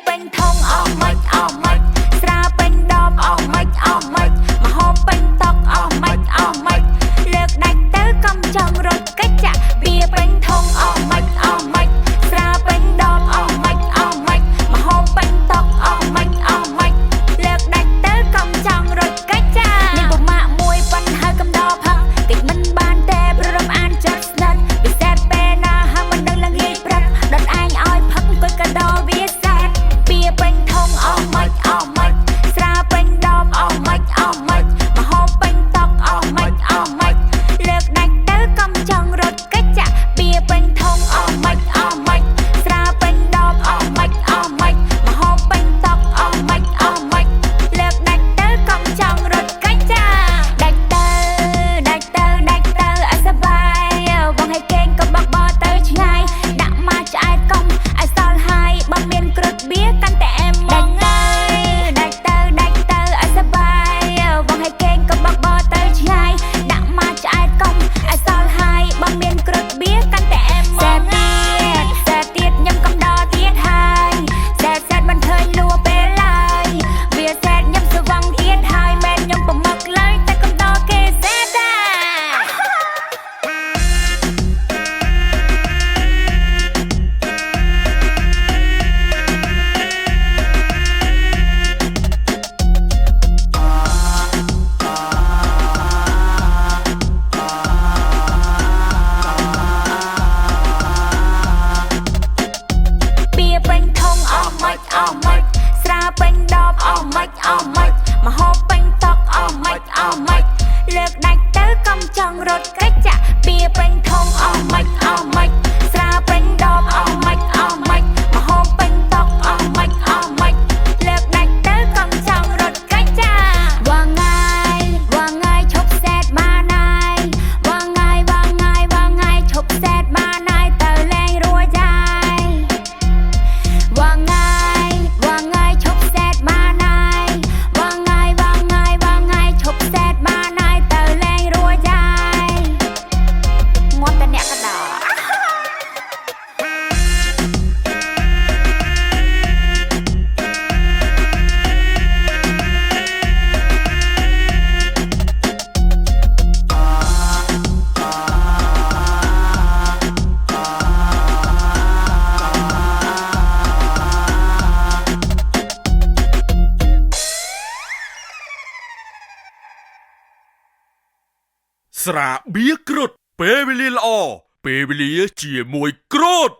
ពេញធុងអស់មិនស្រាពេញដបអស់មិនមហូបពេញតុកអស់មិនលើកដាច់ទៅកំចង់រត់កិច្ចចាក់បៀពេញធុងអស់មិនស្រាពេញដបអស់មិនមហូបពេញតុកអស់មិនលើកដាច់ទៅកំចង់រត់កិច្ចចាមានពុម៉ាក់មួយប៉ុនហើយកំដរផឹកតិចមិនបានទេព្រមអានចិត្តស្និទ្ធពិសេសពេលណាហើយមិនដឹងឡើងងាយព្រឹកដុតឯងឲ្យផឹកអង្គុយកដោវាសែតបៀពេញធុងអស់មិនស្រាពេញដបអស់មិនមហូបពេញតុកអស់មិនលើកដាច់ទៅកំចង់រត់កិច្ចចាក់បៀពេញធុងអស់មិនស្រាពេញដបអស់មិនមហូបពេញតុកអស់មិនលើកដាច់ទៅកំចង់រត់កិច្ចចាដាច់ទៅឲ្យសប្បាយបងឲ្យគេងក៏បកបោទៅឆ្ងាយដាក់មកឆ្អែតកុំឲ្យសល់ហើយបើមានគ្រុតបៀកាន់តែអែមមកដាច់ទៅឲ្យសប្បាយបងឲ្យគេងក៏បកបោទៅឆ្ងាយដាក់មកឆ្អែតកុំឲ្យសល់ហើយបើមានគ្រុតបៀកាន់តែអែមមកសែទៀតញ៉ាំកំដរទៀតហើយសែមិនឃើញលួពេលឡើយវាសែញ៉ាំស្វឹងទៀតហើយមែនញ៉ាំប្រមឹកឡើយតែកំដរគេសែតាបៀពេញធុងអស់មិនស្រាពេញដបអស់មិនមហូបពេញតុកអស់មិនលើកដាច់ទៅកំចង់រត់កិច្ចចាក់បៀពេញធុងអស់មិនស្រាពេញដបអស់មិនមហូបពេញតុកអស់មិនលើកដាច់ទៅកំចង់រត់កិច្ចចាវ៉ាងាយឈប់សែតបានហើយវ៉ាងាយឈប់សែតបានហើយទៅលេងរួចហើយវ៉ាងាយឈប់សែតបានហើយវ៉ាងាយឈប់សែតបានហើយទៅលេងរួចហើយងាប់តែអ្នកកដោស្រាបៀរគ្រុតពេលវេលាល្អពេលវេលាជាមួយគ្រុត